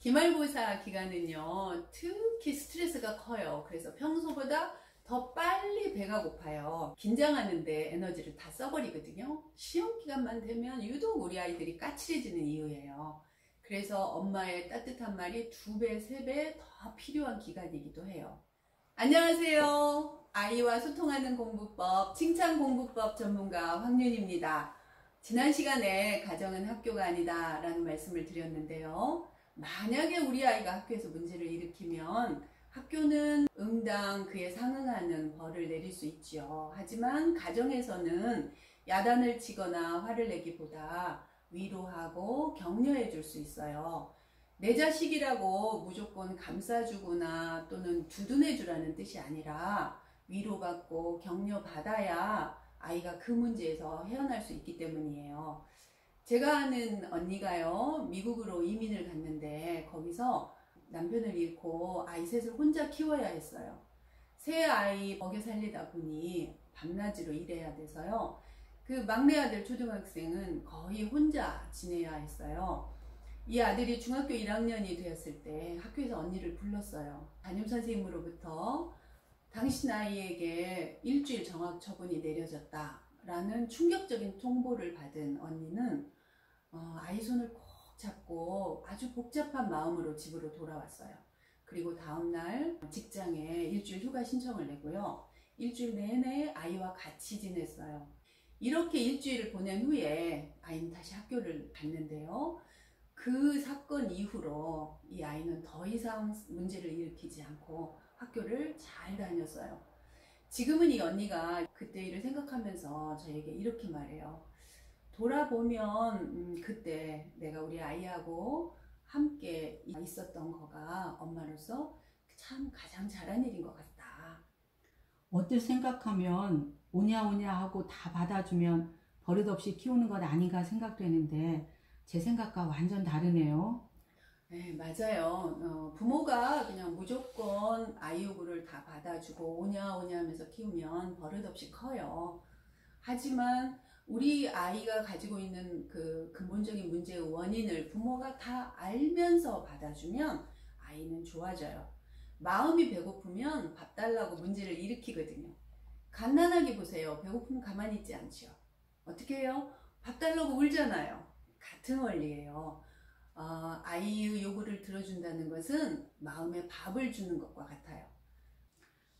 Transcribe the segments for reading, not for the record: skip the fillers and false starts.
기말고사 기간은요, 특히 스트레스가 커요. 그래서 평소보다 더 빨리 배가 고파요. 긴장하는데 에너지를 다 써버리거든요. 시험 기간만 되면 유독 우리 아이들이 까칠해지는 이유예요. 그래서 엄마의 따뜻한 말이 2배, 3배 더 필요한 기간이기도 해요. 안녕하세요. 아이와 소통하는 공부법, 칭찬 공부법 전문가 황윤입니다. 지난 시간에 가정은 학교가 아니다 라는 말씀을 드렸는데요. 만약에 우리 아이가 학교에서 문제를 일으키면 학교는 응당 그에 상응하는 벌을 내릴 수 있지요. 하지만 가정에서는 야단을 치거나 화를 내기보다 위로하고 격려해 줄 수 있어요. 내 자식이라고 무조건 감싸주거나 또는 두둔해 주라는 뜻이 아니라 위로받고 격려받아야 아이가 그 문제에서 헤어날 수 있기 때문이에요. 제가 아는 언니가요, 미국으로 이민을 갔는데 거기서 남편을 잃고 아이 셋을 혼자 키워야 했어요. 새 아이 먹여 살리다 보니 밤낮으로 일해야 돼서요. 그 막내 아들 초등학생은 거의 혼자 지내야 했어요. 이 아들이 중학교 1학년이 되었을 때 학교에서 언니를 불렀어요. 담임선생님으로부터 당신 아이에게 일주일 정학 처분이 내려졌다 라는 충격적인 통보를 받은 언니는 아이 손을 꼭 잡고 아주 복잡한 마음으로 집으로 돌아왔어요. 그리고 다음날 직장에 일주일 휴가 신청을 내고요. 일주일 내내 아이와 같이 지냈어요. 이렇게 일주일을 보낸 후에 아이는 다시 학교를 갔는데요. 그 사건 이후로 이 아이는 더 이상 문제를 일으키지 않고 학교를 잘 다녔어요. 지금은 이 언니가 그때 일을 생각하면서 저에게 이렇게 말해요. 돌아보면 그때 내가 우리 아이하고 함께 있었던 거가 엄마로서 참 가장 잘한 일인 것 같다. 어뜻 생각하면 오냐오냐 하고 다 받아주면 버릇없이 키우는 것 아닌가 생각되는데 제 생각과 완전 다르네요. 네, 맞아요. 부모가 그냥 무조건 아이 요구를 다 받아주고 오냐 오냐 하면서 키우면 버릇없이 커요. 하지만 우리 아이가 가지고 있는 그 근본적인 문제의 원인을 부모가 다 알면서 받아주면 아이는 좋아져요. 마음이 배고프면 밥 달라고 문제를 일으키거든요. 갓난아기 보세요. 배고프면 가만히 있지 않죠. 어떻게 해요? 밥 달라고 울잖아요. 같은 원리예요. 아이의 요구를 들어준다는 것은 마음에 밥을 주는 것과 같아요.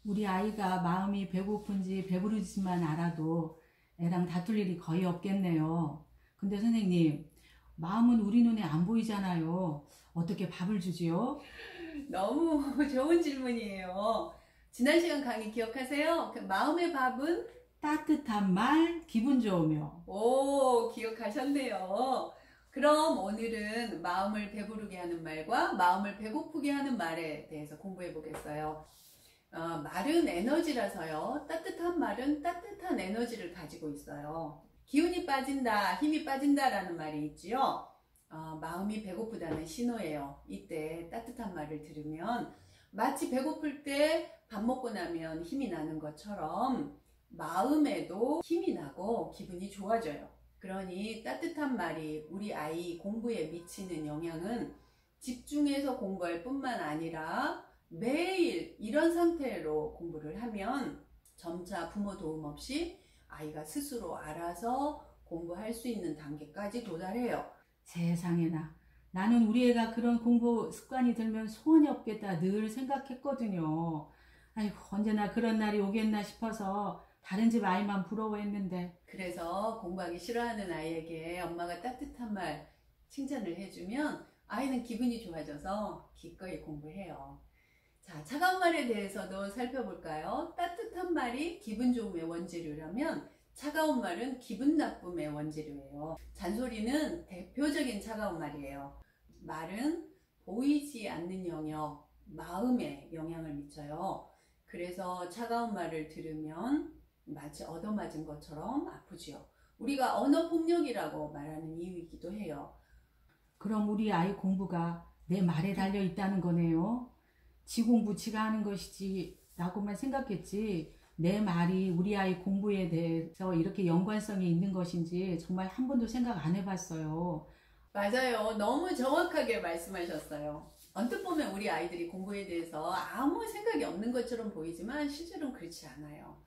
우리 아이가 마음이 배고픈지 배부르지만 알아도 애랑 다툴 일이 거의 없겠네요. 근데 선생님, 마음은 우리 눈에 안 보이잖아요. 어떻게 밥을 주지요? 너무 좋은 질문이에요. 지난 시간 강의 기억하세요? 그 마음의 밥은? 따뜻한 말, 기분 좋으며. 오, 기억하셨네요. 그럼 오늘은 마음을 배부르게 하는 말과 마음을 배고프게 하는 말에 대해서 공부해 보겠어요. 말은 에너지라서요. 따뜻한 말은 따뜻한 에너지를 가지고 있어요. 기운이 빠진다, 힘이 빠진다라는 말이 있지요. 마음이 배고프다는 신호예요. 이때 따뜻한 말을 들으면 마치 배고플 때 밥 먹고 나면 힘이 나는 것처럼 마음에도 힘이 나고 기분이 좋아져요. 그러니 따뜻한 말이 우리 아이 공부에 미치는 영향은 집중해서 공부할 뿐만 아니라 매일 이런 상태로 공부를 하면 점차 부모 도움 없이 아이가 스스로 알아서 공부할 수 있는 단계까지 도달해요. 세상에나. 나는 우리 애가 그런 공부 습관이 들면 소원이 없겠다 늘 생각했거든요. 아이고, 언제나 그런 날이 오겠나 싶어서 다른 집 아이만 부러워했는데. 그래서 공부하기 싫어하는 아이에게 엄마가 따뜻한 말 칭찬을 해주면 아이는 기분이 좋아져서 기꺼이 공부해요. 자, 차가운 말에 대해서도 살펴볼까요? 따뜻한 말이 기분 좋음의 원재료라면 차가운 말은 기분 나쁨의 원재료예요. 잔소리는 대표적인 차가운 말이에요. 말은 보이지 않는 영역, 마음에 영향을 미쳐요. 그래서 차가운 말을 들으면 마치 얻어맞은 것처럼 아프지요. 우리가 언어폭력이라고 말하는 이유이기도 해요. 그럼 우리 아이 공부가 내 말에 달려 있다는 거네요. 지 공부 지가 하는 것이지 라고만 생각했지 내 말이 우리 아이 공부에 대해서 이렇게 연관성이 있는 것인지 정말 한 번도 생각 안 해봤어요. 맞아요. 너무 정확하게 말씀하셨어요. 언뜻 보면 우리 아이들이 공부에 대해서 아무 생각이 없는 것처럼 보이지만 실제로는 그렇지 않아요.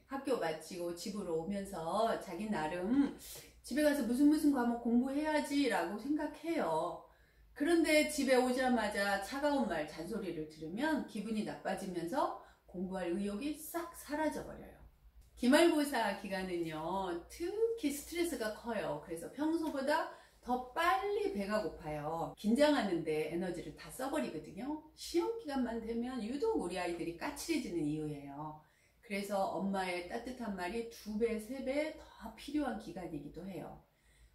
학교 마치고 집으로 오면서 자기 나름 집에 가서 무슨 과목 공부해야지 라고 생각해요. 그런데 집에 오자마자 차가운 말, 잔소리를 들으면 기분이 나빠지면서 공부할 의욕이 싹 사라져 버려요. 기말고사 기간은요, 특히 스트레스가 커요. 그래서 평소보다 더 빨리 배가 고파요. 긴장하는데 에너지를 다 써버리거든요. 시험 기간만 되면 유독 우리 아이들이 까칠해지는 이유예요. 그래서 엄마의 따뜻한 말이 2배, 3배 더 필요한 기간이기도 해요.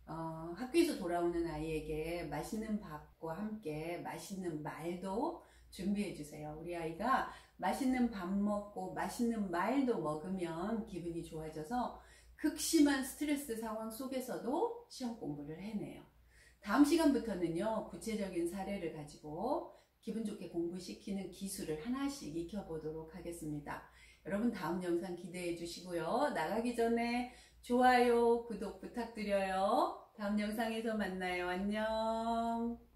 학교에서 돌아오는 아이에게 맛있는 밥과 함께 맛있는 말도 준비해 주세요. 우리 아이가 맛있는 밥 먹고 맛있는 말도 먹으면 기분이 좋아져서 극심한 스트레스 상황 속에서도 시험 공부를 해내요. 다음 시간부터는요, 구체적인 사례를 가지고 기분 좋게 공부시키는 기술을 하나씩 익혀보도록 하겠습니다. 여러분 다음 영상 기대해 주시고요. 나가기 전에 좋아요, 구독 부탁드려요. 다음 영상에서 만나요. 안녕.